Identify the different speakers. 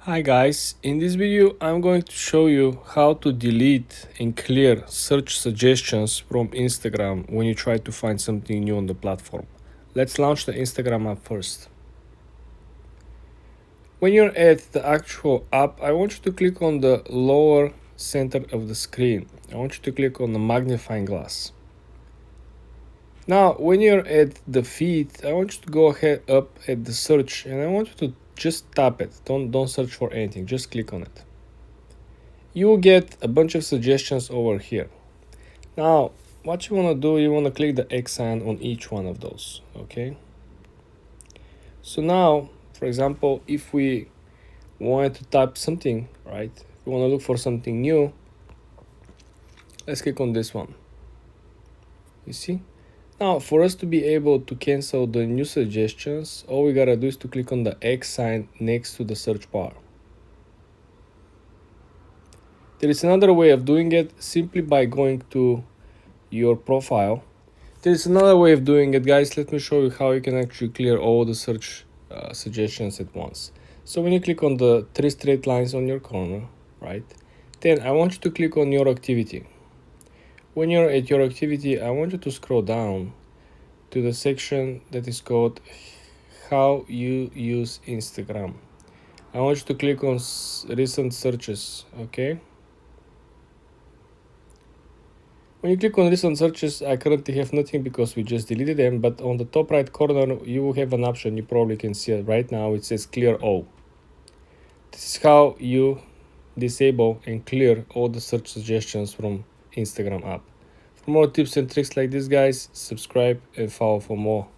Speaker 1: Hi guys, in this video I'm going to show you how to delete and clear search suggestions from Instagram when you try to find something new on the platform. Let's launch the Instagram app first. When you're at the actual app, I want you to click on the lower center of the screen. I want you to click on the magnifying glass. Now, when you're at the feed, I want you to go ahead up at the search and I want you to just tap it. Don't search for anything, just click on it. You will get a bunch of suggestions over here. Now, what you want to do, you want to click the X sign on each one of those, okay? So now, for example, if we wanted to type something, right? If we want to look for something new, let's click on this one. You see? Now, for us to be able to cancel the new suggestions, all we gotta do is to click on the X sign next to the search bar. There is another way of doing it simply by going to your profile. There is another way of doing it, guys. Let me show you how you can actually clear all the search suggestions at once. So when you click on the three straight lines on your corner, right, then I want you to click on your activity. When you're at your activity, I want you to scroll down to the section that is called how you use Instagram. I want you to click on recent searches, okay? When you click on recent searches, I currently have nothing because we just deleted them, but on the top right corner, you will have an option. You probably can see it right now. It says clear all. This is how you disable and clear all the search suggestions from Instagram app. For more tips and tricks like this, guys, subscribe and follow for more.